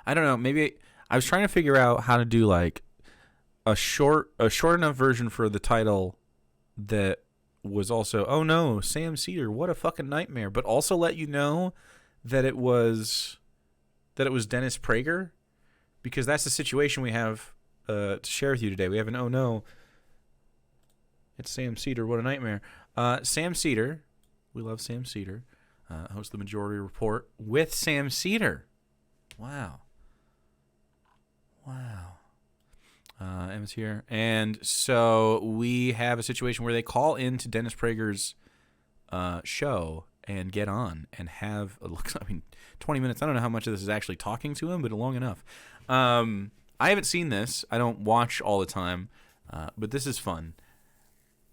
I don't know. Maybe I was trying to figure out how to do like a short enough version for the title that was also, oh no, Sam Seder, what a fucking nightmare, but also let you know that it was Dennis Prager, because that's the situation we have to share with you today. We have an oh no, it's Sam Seder, what a nightmare. Sam Seder, we love Sam Seder, hosts the Majority Report with Sam Seder. Wow. Emma's here. And so we have a situation where they call into Dennis Prager's show and get on and have, 20 minutes. I don't know how much of this is actually talking to him, but long enough. I haven't seen this. I don't watch all the time, but this is fun.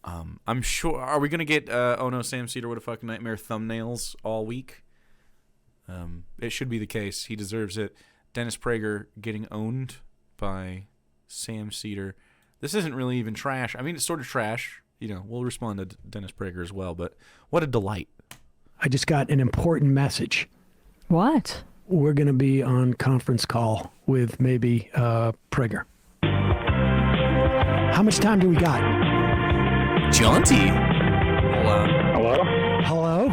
I'm sure. Are we going to get, oh no, Sam Seder, what a fucking nightmare thumbnails all week? It should be the case. He deserves it. Dennis Prager getting owned by Sam Seder. This isn't really even trash. I mean, it's sort of trash. We'll respond to Dennis Prager as well, but what a delight. I just got an important message. What? We're going to be on conference call with maybe Prager. How much time do we got? Jaunty. Hello? Hello?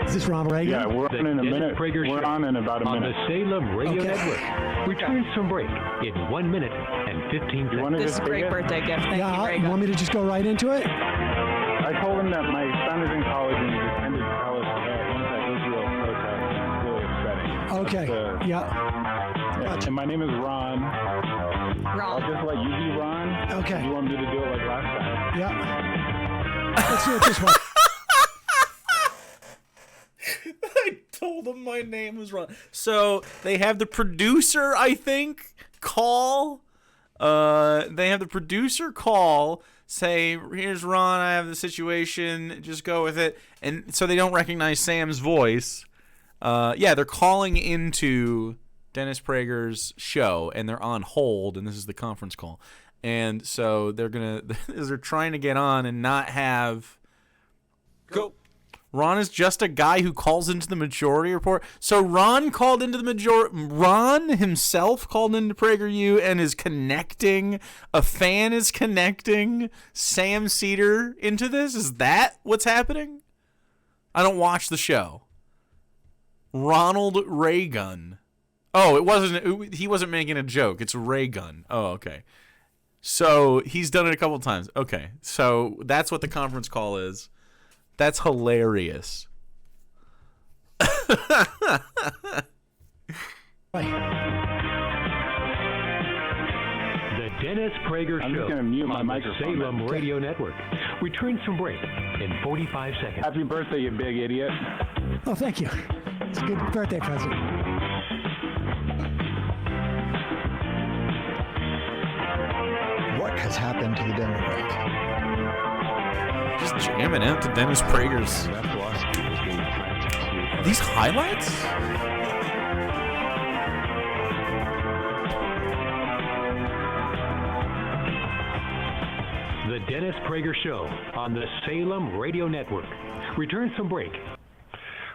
Is this Ron Reagan? Yeah, we're on in a minute. We're on in about a minute. On the Salem Radio Network. Returns from break in 1 minute and 15 seconds. This is a great birthday gift. Thank you, Reagan. You want me to just go right into it? I told him that my son is in college and he's attended college anti-Israel protest. It's really upsetting. Okay. Yeah. Gotcha. And my name is Ron. I'll just let you be Ron. Okay. You want me to do it like last time? Yeah. Let's do it this way. I told him my name was Ron. So they have the producer, I think, call. They have the producer call, say, here's Ron, I have the situation, just go with it. And so they don't recognize Sam's voice. They're calling into Dennis Prager's show, and they're on hold, and this is the conference call. And so they're trying to get on and not have... Go. Ron is just a guy who calls into the Majority Report. So Ron called into the Majority... Ron himself called into PragerU and is connecting... A fan is connecting Sam Seder into this? Is that what's happening? I don't watch the show. Ronald Reagan. Oh, it wasn't... He wasn't making a joke. It's Reagan. Oh, okay. So he's done it a couple times. Okay. So that's what the conference call is. That's hilarious. The Dennis Prager I'm Show just gonna mute my on the microphone. Salem Radio Network returns from break in 45 seconds. Happy birthday, you big idiot. Oh, thank you. It's a good birthday present. What has happened to the Democrats? Just jamming out to Dennis Prager's. These highlights? The Dennis Prager Show on the Salem Radio Network returns from break.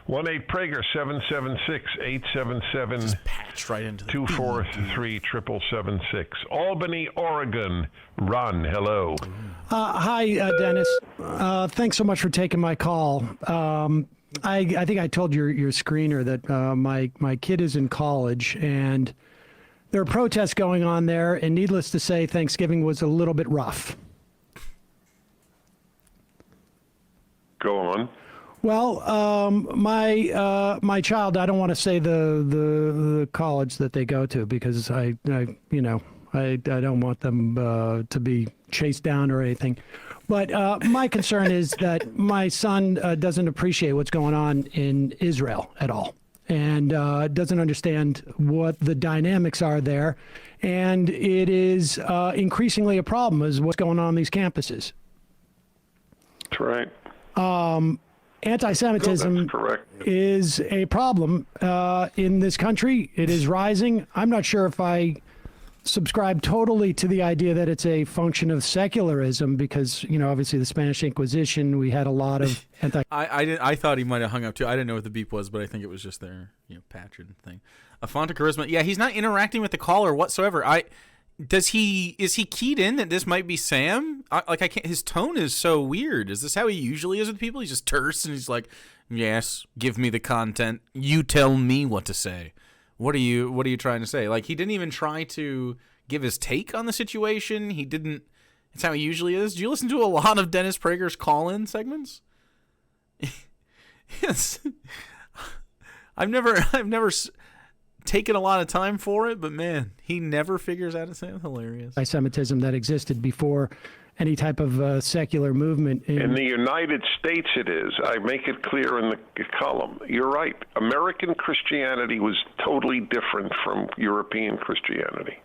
1-8-PRAGER 776-877 Patched right into the 243-777-6. Albany, Oregon. Ron, hello. Hi, Dennis. Thanks so much for taking my call. I think I told your screener that my kid is in college, and there are protests going on there, and needless to say, Thanksgiving was a little bit rough. Go on. Well, my child, I don't want to say the college that they go to because I don't want them to be chased down or anything. But my concern is that my son doesn't appreciate what's going on in Israel at all, and doesn't understand what the dynamics are there, and it is increasingly a problem is what's going on these campuses. That's right. Anti-Semitism is a problem in this country. It is rising. I'm not sure if I subscribe totally to the idea that it's a function of secularism because, obviously the Spanish Inquisition, we had a lot of I thought he might have hung up too. I didn't know what the beep was, but I think it was just their patron thing. A font of charisma. Yeah, he's not interacting with the caller whatsoever. Is he keyed in that this might be Sam? I can't. His tone is so weird. Is this how he usually is with people? He's just terse and he's like, "Yes, give me the content. You tell me what to say. What are you trying to say?" Like, he didn't even try to give his take on the situation. He didn't. It's how he usually is. Do you listen to a lot of Dennis Prager's call-in segments? Yes. I've never taken a lot of time for it, but man, he never figures out to say it's hilarious. Anti-Semitism that existed before any type of secular movement. In the United States it is. I make it clear in the column. You're right. American Christianity was totally different from European Christianity.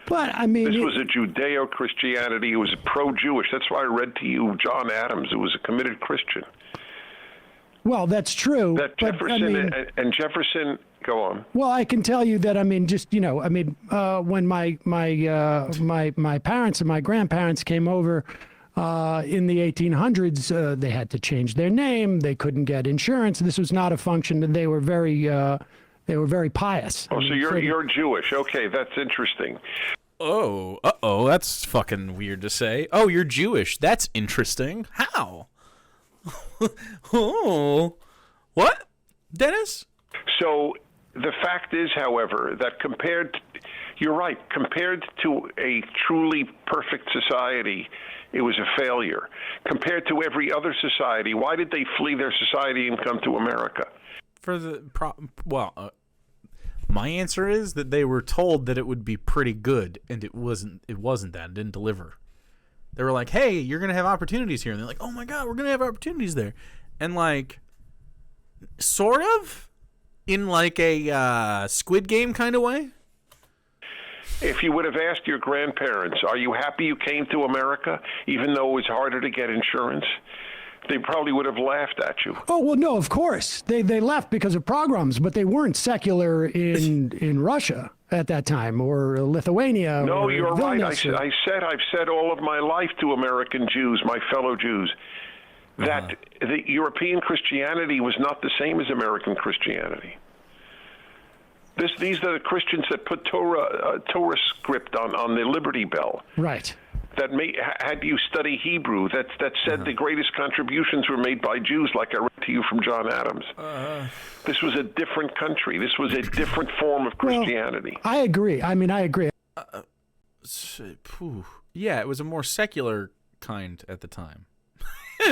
But, I mean... This was a Judeo-Christianity. It was pro-Jewish. That's why I read to you John Adams, who was a committed Christian. Well, that's true. That Jefferson and Jefferson... Go on. Well, I can tell you that, I mean, just, when my parents and my grandparents came over in the 1800s, they had to change their name. They couldn't get insurance. This was not a function, and they were very pious. Oh, so you're Jewish. Okay, that's interesting. Oh, that's fucking weird to say. Oh, you're Jewish. That's interesting. How? Oh, what, Dennis? So the fact is, however, that you're right, compared to a truly perfect society, it was a failure. Compared to every other society, why did they flee their society and come to America? My answer is that they were told that it would be pretty good, and it wasn't that. It didn't deliver. They were like, hey, you're going to have opportunities here. And they're like, oh my God, we're going to have opportunities there. And like, sort of, in like a Squid Game kind of way. If you would have asked your grandparents, are you happy you came to America, even though it was harder to get insurance? They probably would have laughed at you. Oh, well, no, of course. They left because of pogroms, but they weren't secular in Russia at that time, or Lithuania. No, or you're right. Vilnius, I've said all of my life to American Jews, my fellow Jews, that the European Christianity was not the same as American Christianity. These are the Christians that put Torah script on the Liberty Bell. Right. That had you study Hebrew, that said the greatest contributions were made by Jews, like I read to you from John Adams. This was a different country. This was a different form of Christianity. Well, I agree. I mean, I agree. Yeah, it was a more secular kind at the time.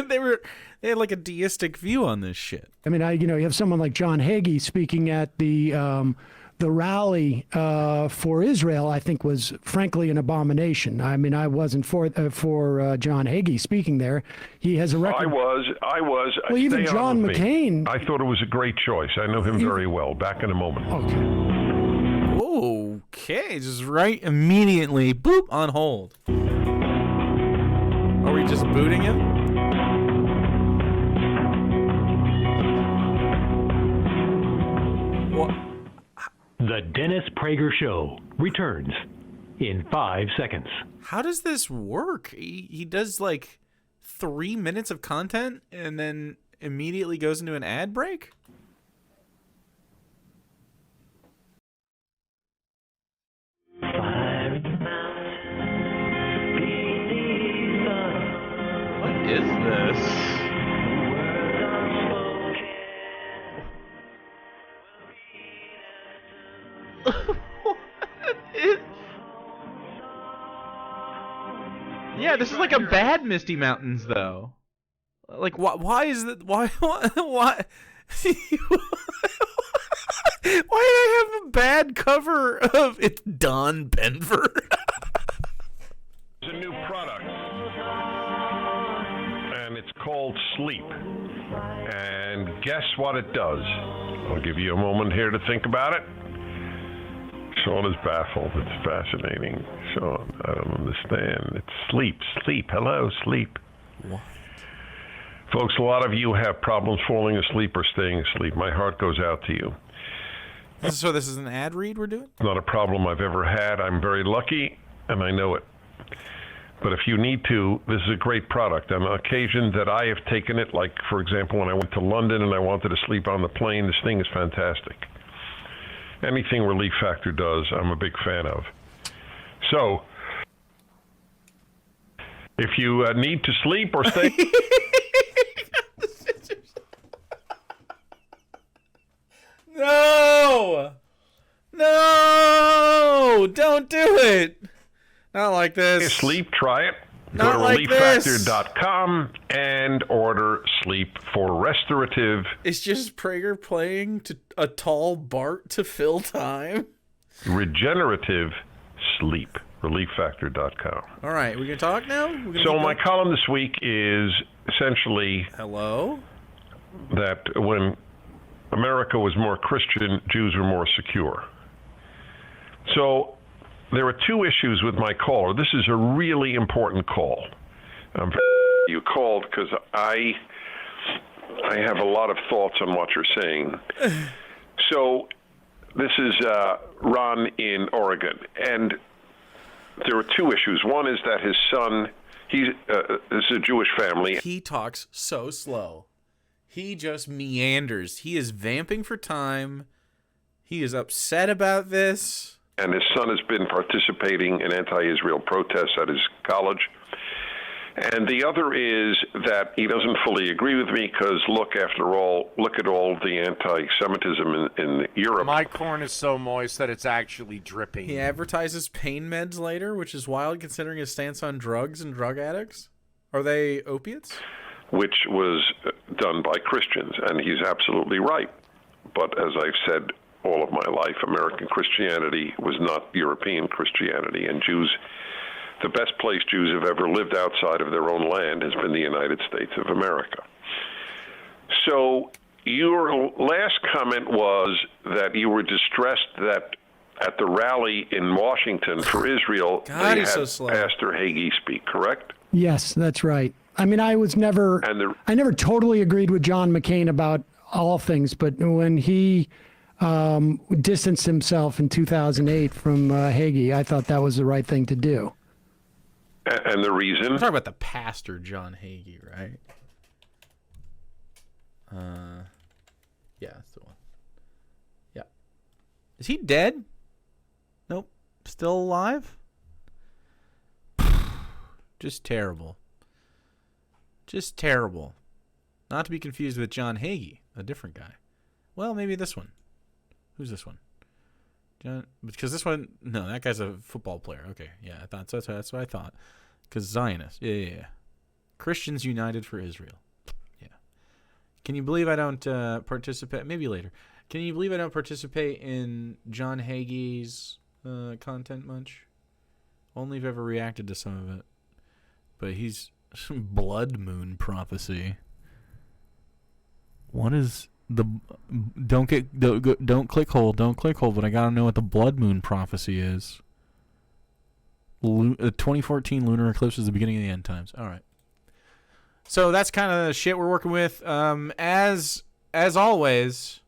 They had like a deistic view on this shit. I mean, you have someone like John Hagee speaking at the rally for Israel. I think was frankly an abomination. I mean, I wasn't for John Hagee speaking there. He has a record. I was. Well, even John McCain. I thought it was a great choice. I know him very well. Back in a moment. Okay, just right immediately. Boop, on hold. Are we just booting him? The Dennis Prager Show returns in 5 seconds. How does this work? He does like 3 minutes of content and then immediately goes into an ad break? What is this? Yeah, this is like a bad Misty Mountains, though. Like, why is that? Why? Why did I have a bad cover of It's Don Benver? It's a new product, and it's called Sleep. And guess what it does? I'll give you a moment here to think about it. Sean is baffled. It's fascinating. Sean, I don't understand. It's sleep. Hello, sleep. What? Folks, a lot of you have problems falling asleep or staying asleep. My heart goes out to you. So this is an ad read we're doing? It's not a problem I've ever had. I'm very lucky, and I know it. But if you need to, this is a great product. On occasion that I have taken it, like, for example, when I went to London and I wanted to sleep on the plane, this thing is fantastic. Anything Relief Factor does, I'm a big fan of. So, if you need to sleep or stay... No! No! Don't do it! Not like this. Sleep, try it. Not Go to like relieffactor.com and order Sleep for restorative. It's just Prager playing to a tall Bart to fill time. Regenerative sleep. Relieffactor.com. All right, we can talk now? So my column this week is essentially Hello? that when America was more Christian, Jews were more secure. So there are two issues with my caller. This is a really important call. You called because I have a lot of thoughts on what you're saying. So this is Ron in Oregon, and there are two issues. One is that his son, this is a Jewish family. He talks so slow. He just meanders. He is vamping for time. He is upset about this. And his son has been participating in anti-Israel protests at his college. And the other is that he doesn't fully agree with me because look at all the anti-Semitism in Europe. My corn is so moist that it's actually dripping. He advertises pain meds later, which is wild considering his stance on drugs and drug addicts. Are they opiates? Which was done by Christians, and he's absolutely right. But as I've said all of my life, American Christianity was not European Christianity, and Jews, the best place Jews have ever lived outside of their own land has been the United States of America. So your last comment was that you were distressed that at the rally in Washington for Israel, God, they he's had so slow. Pastor Hagee speak, correct? Yes, that's right. I mean, I never totally agreed with John McCain about all things, but when he distanced himself in 2008 from Hagee, I thought that was the right thing to do. And the reason? We're talking about the pastor, John Hagee, right? Yeah, that's the one. Yeah. Is he dead? Nope. Still alive? Just terrible. Just terrible. Not to be confused with John Hagee, a different guy. Well, maybe this one. Who's this one? John, because this one, no, that guy's a football player. Okay, yeah, I thought that's what I thought. Because Zionist, yeah. Christians United for Israel. Yeah. Can you believe I don't participate? Maybe later. Can you believe I don't participate in John Hagee's content much? Only have ever reacted to some of it. But he's blood moon prophecy. What is the don't click hold, but I gotta know what the blood moon prophecy is. 2014 lunar eclipse is the beginning of the end times. All right. So that's kind of the shit we're working with. As always,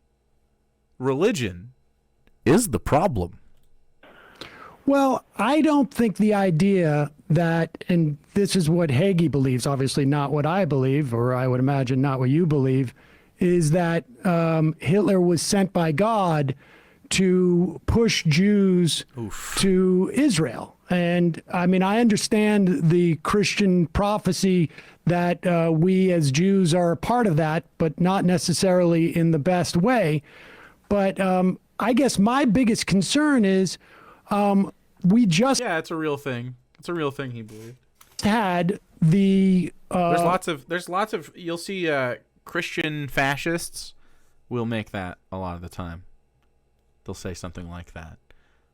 religion is the problem. Well, I don't think the idea that, and this is what Hagee believes, obviously not what I believe, or I would imagine not what you believe, is that Hitler was sent by God to push Jews to Israel. And I mean, I understand the Christian prophecy that we as Jews are a part of that, but not necessarily in the best way. But I guess my biggest concern is we just it's a real thing. It's a real thing he believed. Had the there's lots of you'll see Christian fascists will make that a lot of the time. They'll say something like that.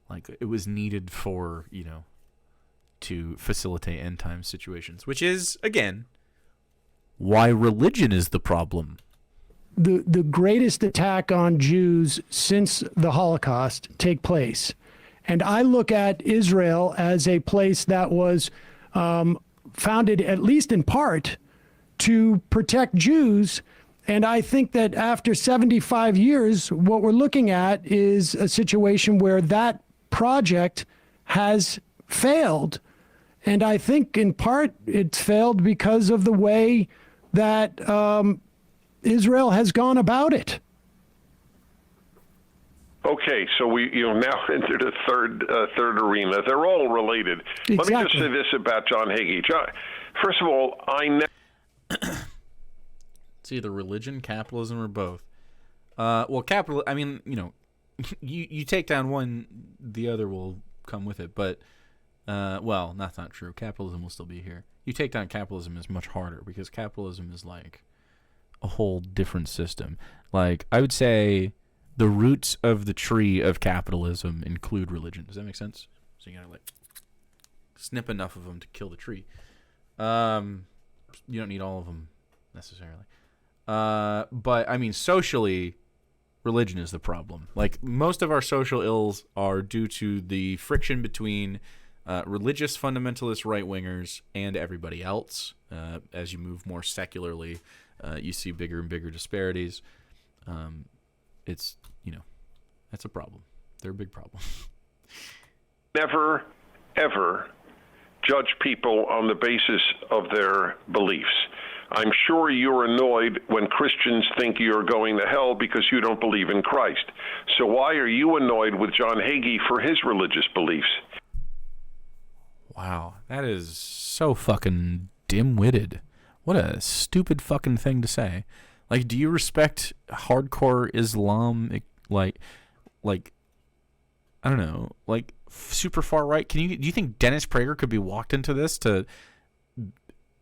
Like it was needed for, to facilitate end time situations, which is, again, why religion is the problem. The greatest attack on Jews since the Holocaust take place. And I look at Israel as a place that was founded, at least in part, to protect Jews. And I think that after 75 years, what we're looking at is a situation where that project has failed. And I think in part it's failed because of the way that Israel has gone about it. Okay, so we now entered a third arena. They're all related. Exactly. Let me just say this about John Hagee. First of all, It's either religion, capitalism, or both. Well, I mean, you take down one, the other will come with it. But, well, that's not true. Capitalism will still be here. You take down capitalism is much harder because capitalism is like a whole different system. Like, I would say the roots of the tree of capitalism include religion. Does that make sense? So you gotta like snip enough of them to kill the tree. You don't need all of them necessarily. But I mean, socially, religion is the problem. Like, most of our social ills are due to the friction between religious fundamentalist right-wingers and everybody else. As you move more secularly, you see bigger and bigger disparities. It's, that's a problem. They're a big problem. never, ever judge people on the basis of their beliefs. I'm sure you're annoyed when Christians think you're going to hell because you don't believe in Christ. So why are you annoyed with John Hagee for his religious beliefs? Wow, that is so fucking dim-witted. What a stupid fucking thing to say. Like, do you respect hardcore Islam, like I don't know, like super far right? Do you think Dennis Prager could be walked into this to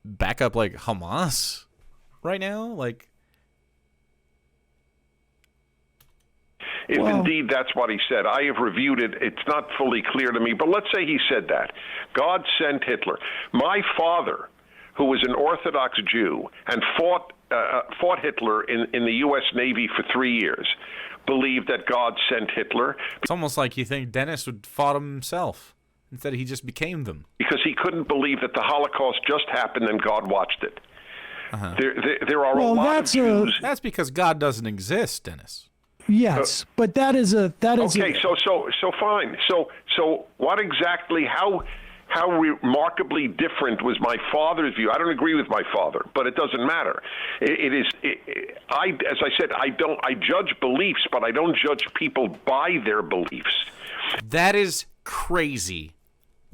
back up like Hamas right now? Like, if indeed that's what he said, I have reviewed it. It's not fully clear to me, but let's say he said that. God sent Hitler. My father, who was an Orthodox Jew and fought Hitler in the U.S. Navy for 3 years, believed that God sent Hitler. It's almost like you think Dennis would fought him himself. Instead, he just became them. Because he couldn't believe that the Holocaust just happened and God watched it. Uh-huh. There are a lot of Jews. That's because God doesn't exist, Dennis. Yes, but that is okay. So fine. So what exactly? How remarkably different was my father's view? I don't agree with my father, but it doesn't matter. As I said, I judge beliefs, but I don't judge people by their beliefs. That is crazy.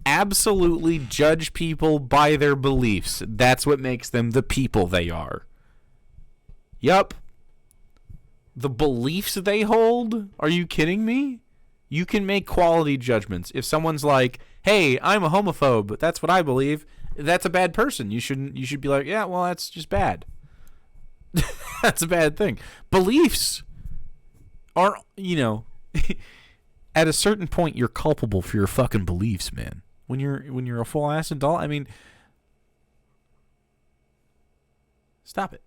Absolutely judge people by their beliefs. That's what makes them the people they are. Yup. The beliefs they hold? Are you kidding me? You can make quality judgments. If someone's like, hey, I'm a homophobe, that's what I believe, that's a bad person. You should be like, yeah, well, that's just bad. That's a bad thing. Beliefs are, at a certain point, you're culpable for your fucking beliefs, man. When you're a full-ass adult, I mean, stop it.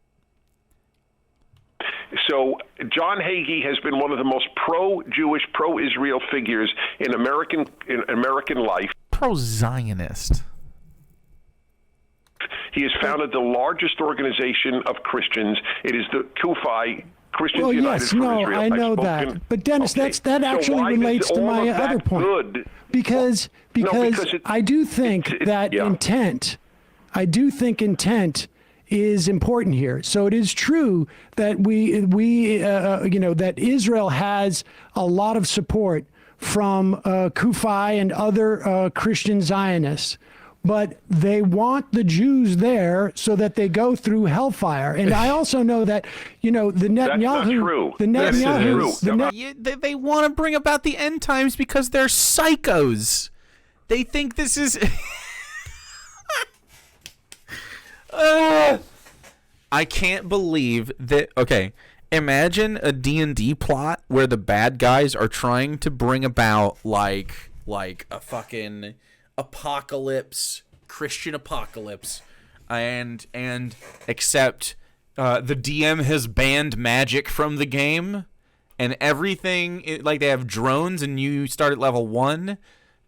So John Hagee has been one of the most pro-Jewish, pro-Israel figures in American life. Pro-Zionist. He has founded the largest organization of Christians. It is the CUFI, Christians United for Israel. I know that. But Dennis, okay. that actually relates to my other point. Good? Because I do think that intent. I do think intent is important here. So it is true that that Israel has a lot of support from CUFI and other Christian Zionists, but they want the Jews there so that they go through hellfire. And I also know that the Netanyahu, they want to bring about the end times because they're psychos. They think this is. I can't believe that. Okay, imagine a D&D plot where the bad guys are trying to bring about like a fucking apocalypse, Christian apocalypse, and except the DM has banned magic from the game, and everything like they have drones and you start at level 1,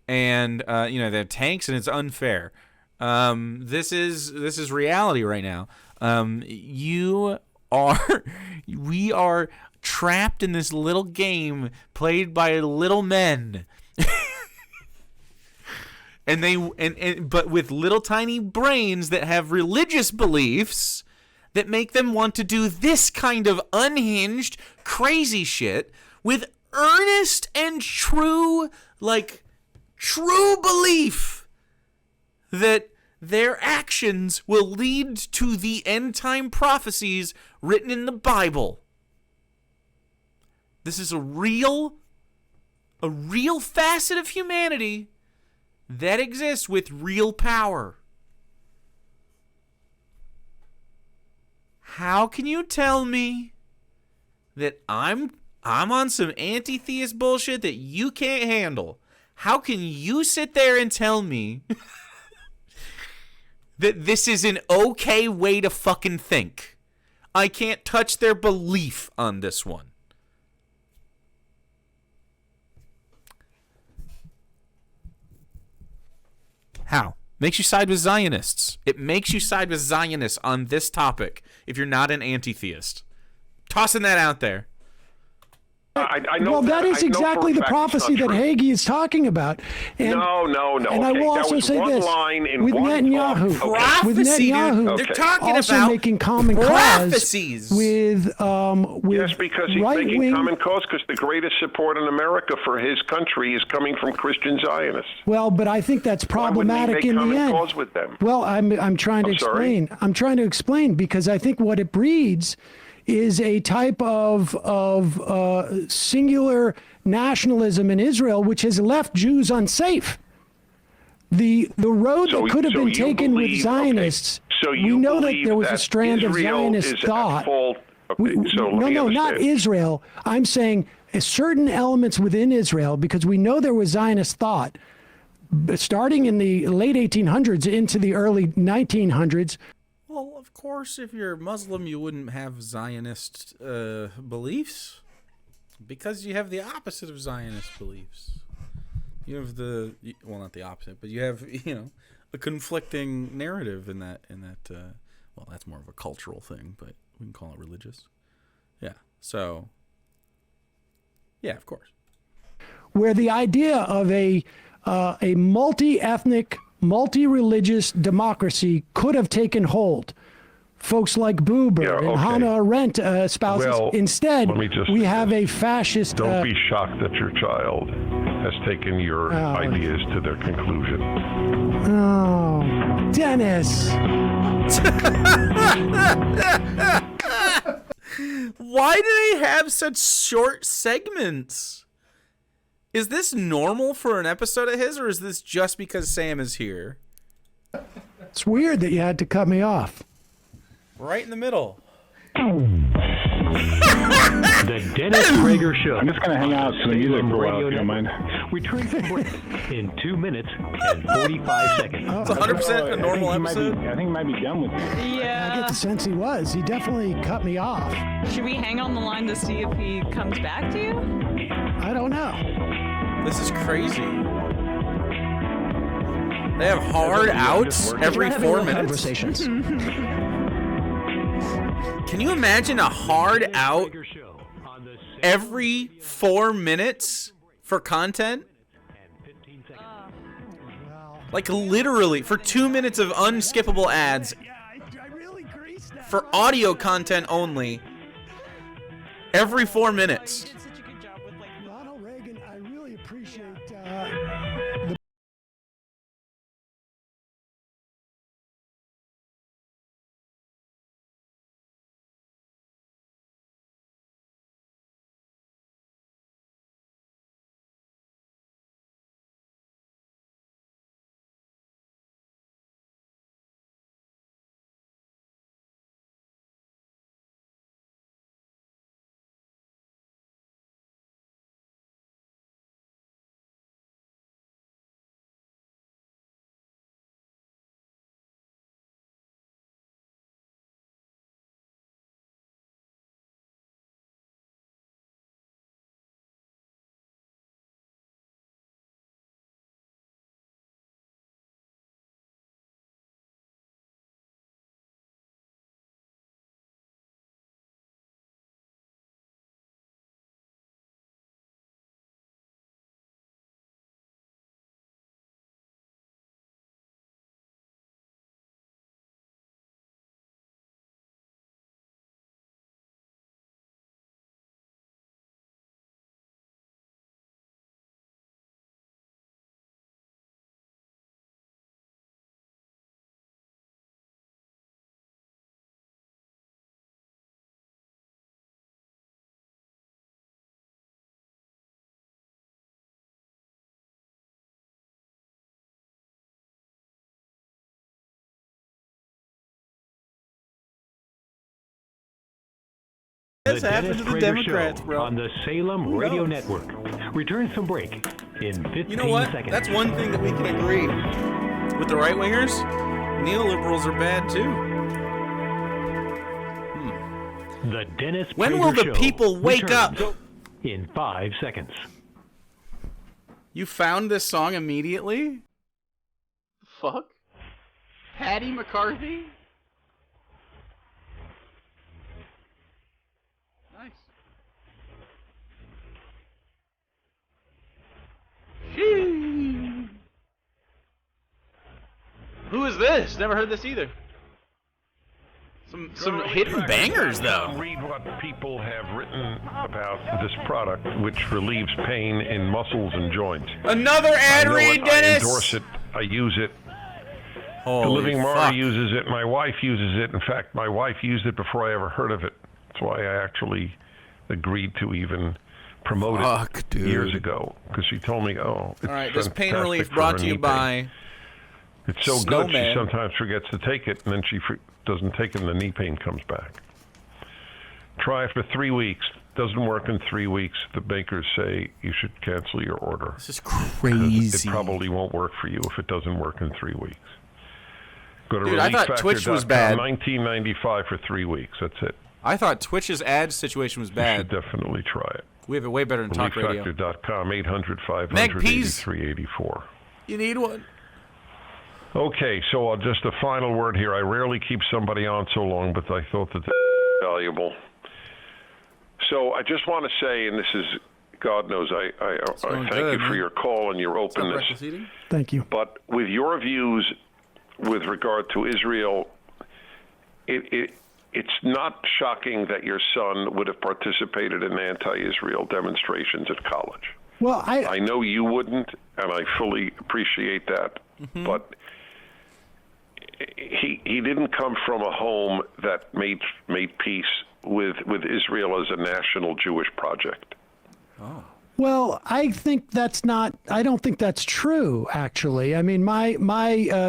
and they have tanks and it's unfair. This is reality right now. We are trapped in this little game played by little men. But with little tiny brains that have religious beliefs that make them want to do this kind of unhinged, crazy shit with earnest and true, true belief that their actions will lead to the end time prophecies written in the Bible. This is a real facet of humanity that exists with real power. How can you tell me that I'm on some anti-theist bullshit that you can't handle? How can you sit there and tell me that this is an okay way to fucking think? I can't touch their belief on this one. How? Makes you side with Zionists. It makes you side with Zionists on this topic if you're not an anti-theist. Tossing that out there. I know well, that is exactly the prophecy that Hagee is talking about. And, no. And I will also say this: with Netanyahu, they're talking also about making common prophecies cause with yes, because he's making common cause because the greatest support in America for his country is coming from Christian Zionists. Well, but I think that's problematic in the end. Cause with them? Well, I'm trying to explain. I'm trying to explain because I think what it breeds is a type of singular nationalism in Israel, which has left Jews unsafe. The road that could have been taken with Zionists. So we know that there was a strand of Zionist thought. Not Israel. I'm saying certain elements within Israel, because we know there was Zionist thought starting in the late 1800s into the early 1900s. Well, of course, if you're Muslim, you wouldn't have Zionist beliefs because you have the opposite of Zionist beliefs. You have not the opposite, but you have, a conflicting narrative in that, well, that's more of a cultural thing, but we can call it religious. Yeah. So, yeah, of course. Where the idea of a multi-ethnic, multi-religious democracy could have taken hold. Folks like Buber and Hannah Arendt espouses. Well, instead, we have a fascist... Don't be shocked that your child has taken your ideas to their conclusion. Oh, Dennis! Why do they have such short segments? Is this normal for an episode of his, or is this just because Sam is here? It's weird that you had to cut me off. Right in the middle. The Dennis Prager Show. I'm just going to hang out to the music for a while, if you don't mind. Return from break in 2 minutes and 45 seconds. It's 100% a normal episode. I think he might be done with me. Yeah. I get the sense he was. He definitely cut me off. Should we hang on the line to see if he comes back to you? I don't know. This is crazy. They have hard outs every 4 minutes. Conversations. Can you imagine a hard out every 4 minutes for content? Like literally for 2 minutes of unskippable ads for audio content only every 4 minutes. Ronald Reagan, I really appreciate What's happened to the Prager Democrats, Show bro? on the Salem Who Radio knows? Network. Returns from break in 15 You know what? seconds. That's one thing that we can agree with the right wingers. Neoliberals are bad too. The Dennis When Prager will the Show people wake up? returns in 5 seconds. You found this song immediately? Fuck? Patty McCarthy? Nice. Shee. Who is this? Never heard this either. Some hidden bangers, though. Read what people have written about this product, which relieves pain in muscles and joints. Another ad I know read, it, Dennis. I endorse it. I use it. Holy The Living Mara fuck. uses it. My wife uses it. In fact, my wife used it before I ever heard of it. That's why I actually agreed to even promote Fuck, it dude. years ago. Because she told me, oh, it's All right, this pain fantastic relief for brought her to you knee pain. by It's so good, she Snowman. sometimes forgets to take it, and then she doesn't take it, and the knee pain comes back. Try it for 3 weeks. Doesn't work in 3 weeks. The makers say you should cancel your order. This is 'Cause crazy. It probably won't work for you if it doesn't work in 3 weeks. Go to Dude, I thought Twitch was relieffactor.com, bad. $19.95 for 3 weeks. That's it. I thought Twitch's ad situation was You bad. should definitely try it. We have it way better than talk radio. Relieffactor.com, 800-500-8384. Megpeas. You need one. Okay, so just a final word here. I rarely keep somebody on so long, but I thought that valuable. So I just want to say, and this is, God knows, I going thank good, you for man. your call and your What's up, openness. breakfast eating? Thank you. But with your views with regard to Israel, it's not shocking that your son would have participated in anti-Israel demonstrations at college. Well, I know you wouldn't, and I fully appreciate that. But he didn't come from a home that made peace with Israel as a national Jewish project. Well, I think that's not. I don't think that's true. Actually, I mean,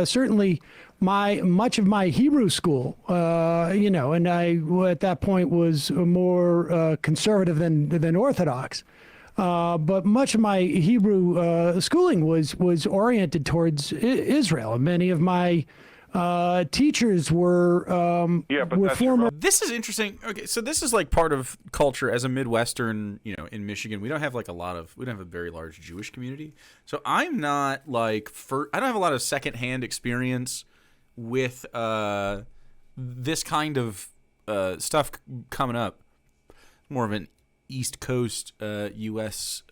certainly much of my Hebrew school, and I at that point was more conservative than Orthodox. But much of my Hebrew schooling was oriented towards Israel, and many of my teachers were but were that's former. This is interesting. Okay, so this is like part of culture as a Midwestern, in Michigan. We don't have we don't have a very large Jewish community. So I'm not I don't have a lot of secondhand experience with this kind of stuff coming up. More of an East Coast U.S.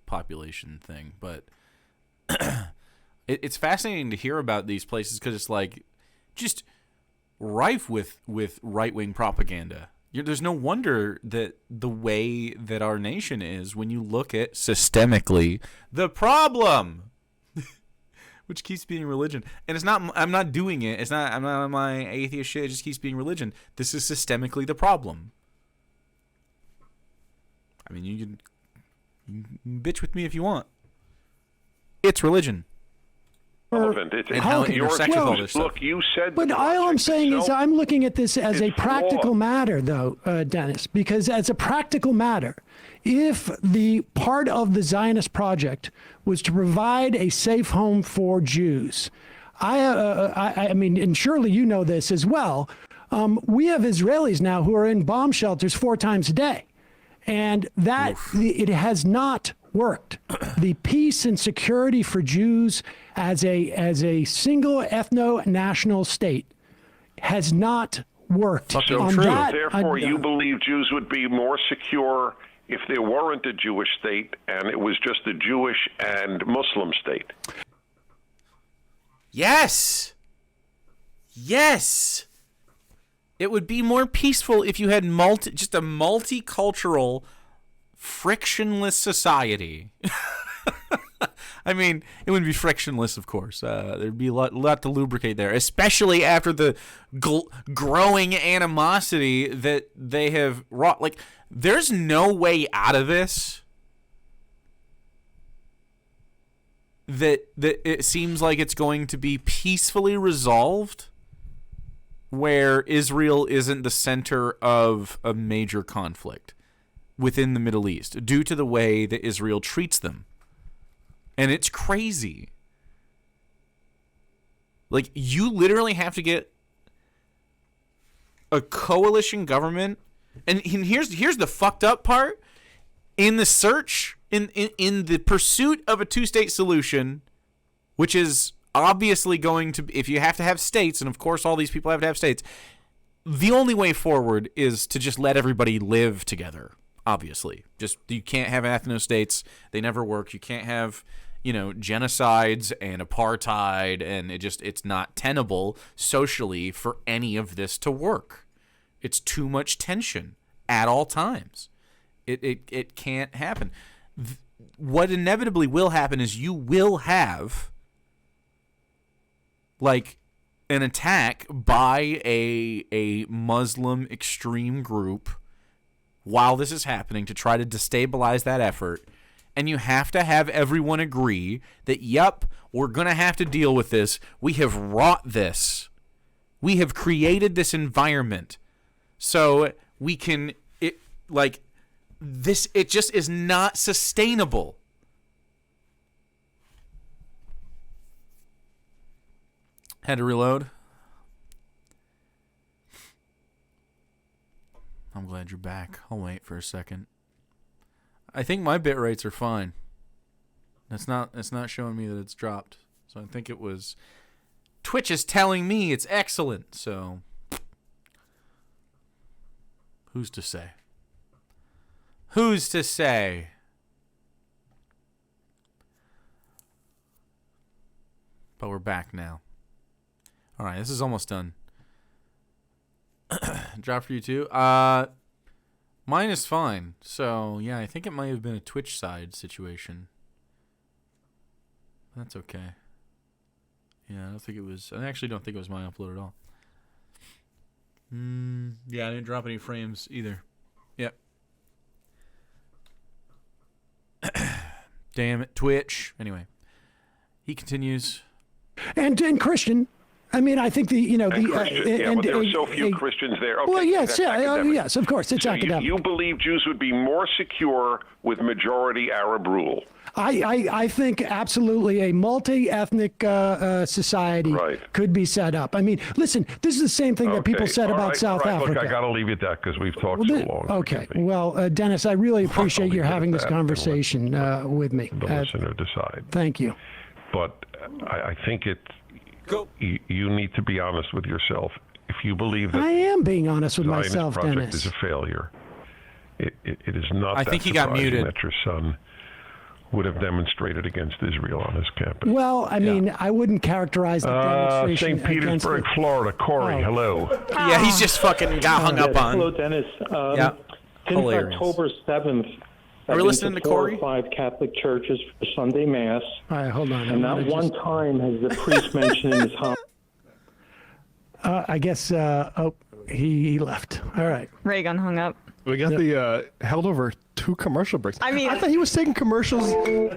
Population thing, but it's fascinating to hear about these places because it's just rife with right-wing propaganda. There's no wonder that the way that our nation is when you look at systemically the problem, which keeps being religion. And it's not. I'm not doing it. It's not. I'm not on my atheist shit. It just keeps being religion. This is systemically the problem. I mean, you can bitch with me if you want. It's religion. Relevant. And how it intersects with all this stuff. Look, you said. But all I'm saying is I'm looking at this as a It's practical flawed. matter, though, Dennis, because as a practical matter, if the part of the Zionist project was to provide a safe home for Jews, I mean, and surely you know this as well, we have Israelis now who are in bomb shelters 4 times a day. And that it has not worked. The peace and security for Jews as a single ethno-national state has not worked. So On true. that, Therefore, you believe Jews would be more secure if there weren't a Jewish state and it was just a Jewish and Muslim state. Yes. Yes. It would be more peaceful if you had just a multicultural, frictionless society. I mean, it wouldn't be frictionless, of course. There'd be a lot to lubricate there, especially after the growing animosity that they have wrought. There's no way out of this that it seems like it's going to be peacefully resolved where Israel isn't the center of a major conflict within the Middle East due to the way that Israel treats them. And it's crazy. Like, you literally have to get a coalition government. And here's the fucked up part. In the search, in the pursuit of a two-state solution, which is obviously going to be, if you have to have states, and of course all these people have to have states, the only way forward is to just let everybody live together, obviously. Just, you can't have ethno-states. They never work. You can't have, genocides and apartheid, and it's not tenable socially for any of this to work. It's too much tension at all times. It can't happen. What inevitably will happen is you will have like an attack by a Muslim extreme group while this is happening to try to destabilize that effort. And you have to have everyone agree that, yep, we're going to have to deal with this. We have wrought this. We have created this environment. So we can, it just is not sustainable. Had to reload. I'm glad you're back. I'll wait for a second. I think my bit rates are fine. It's not showing me that it's dropped. So I think it was Twitch is telling me it's excellent. So who's to say? Who's to say? But we're back now. All right, this is almost done. Drop for you too. Mine is fine. So, yeah, I think it might have been a Twitch side situation. That's okay. Yeah, I actually don't think it was my upload at all. Yeah, I didn't drop any frames either. Yep. Damn it, Twitch. Anyway, he continues. And Christian, I mean, I think but there were so few Christians there. Okay, well, yes, yes, of course, it's academic. You believe Jews would be more secure with majority Arab rule? I think absolutely a multi-ethnic society could be set up. I mean, listen, this is the same thing that people said about South Africa. Look, I got to leave it at that because we've talked so long. Okay. Well, Dennis, I really appreciate your having this conversation with me. The listener decide. Thank you. But I think you need to be honest with yourself. If you believe that I am being honest with myself, project Dennis, is a failure, it is not. I think he got muted. That your son would have demonstrated against Israel on his campus. Well, I mean, I wouldn't characterize the demonstration St. Petersburg, Florida. Corey, hello. Yeah, he's just fucking got hung up on. Hello, Dennis. Since Hilarious. October 7th, Are we listening to Corey? 4 or 5 Catholic churches for Sunday Mass. All right, hold on. And not one time has the priest mentioned in his homily. I guess, he left. All right. Reagan hung up. We got the held over 2 commercial breaks. I mean, I thought he was taking commercials.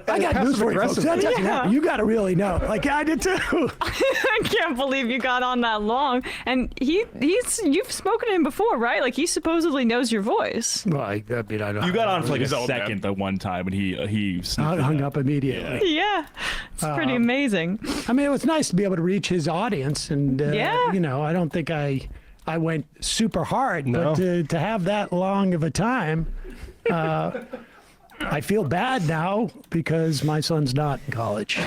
I got news for you, folks. You got to really know. Like I did too. I can't believe you got on that long. And you've spoken to him before, right? Like he supposedly knows your voice. Well, I mean, I don't. You got on for like a second at one time, and he hung up immediately. Yeah, it's pretty amazing. I mean, it was nice to be able to reach his audience, and yeah, I don't think I went super hard, but to have that long of a time. I feel bad now because my son's not in college.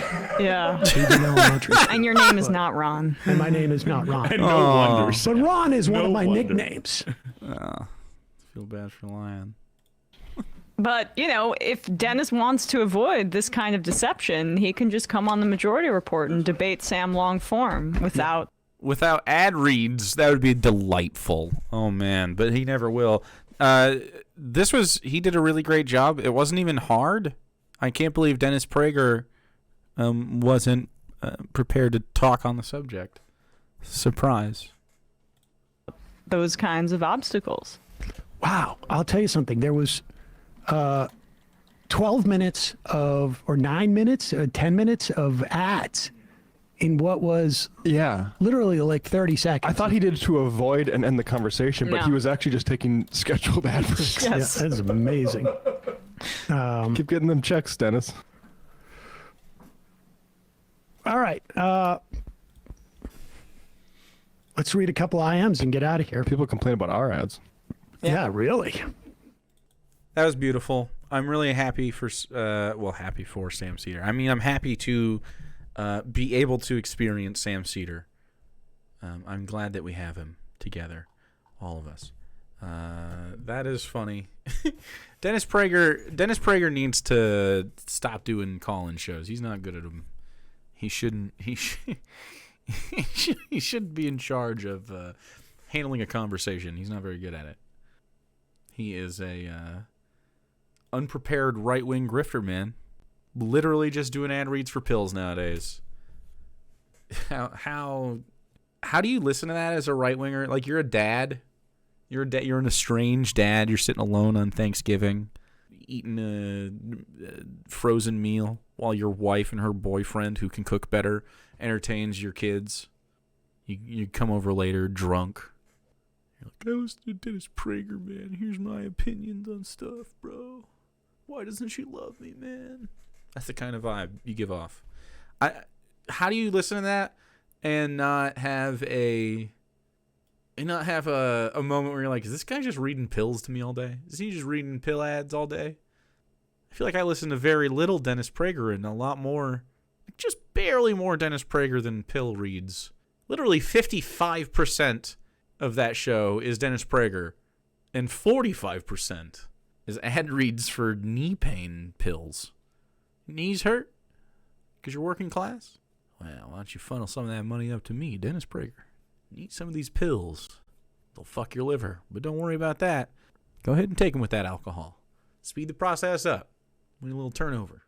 Yeah. Elementary school. And your name is not Ron. And my name is not Ron. No wonder. But Ron is one of my nicknames. Feel bad for Lion. But, if Dennis wants to avoid this kind of deception, he can just come on the Majority Report and debate Sam long form without ad reads. That would be delightful. Oh man, but he never will. He did a really great job. It wasn't even hard. I can't believe Dennis Prager wasn't prepared to talk on the subject. Surprise. Those kinds of obstacles. Wow. I'll tell you something. There was 12 minutes or 9 minutes, 10 minutes of ads in what was literally like 30 seconds. I thought he did to avoid and end the conversation, but No. he was actually just taking scheduled ad breaks. Yes. Yeah, that's amazing. Keep getting them checks, Dennis. All right. Let's read a couple IMs and get out of here. People complain about our ads. Yeah, really. That was beautiful. I'm really happy for happy for Sam Seder. I mean, I'm happy to be able to experience Sam Seder. I'm glad that we have him together, all of us. That is funny. Dennis Prager needs to stop doing call-in shows. He's not good at them. He shouldn't. He should be in charge of handling a conversation. He's not very good at it. He is a unprepared right-wing grifter, man. Literally just doing ad reads for pills nowadays. How do you listen to that as a right-winger? Like, you're a dad. You're an estranged dad. You're sitting alone on Thanksgiving, eating a frozen meal while your wife and her boyfriend, who can cook better, entertains your kids. You come over later drunk. You're like, I listen to Dennis Prager, man. Here's my opinions on stuff, bro. Why doesn't she love me, man? That's the kind of vibe you give off. How do you listen to that and not have a moment where you're like, is this guy just reading pills to me all day? Is he just reading pill ads all day? I feel like I listen to very little Dennis Prager and a lot more, just barely more Dennis Prager than pill reads. Literally 55% of that show is Dennis Prager, and 45% is ad reads for knee pain pills. Knees hurt? Because you're working class? Well, why don't you funnel some of that money up to me, Dennis Prager? Eat some of these pills. They'll fuck your liver, but don't worry about that. Go ahead and take them with that alcohol. Speed the process up. We need a little turnover.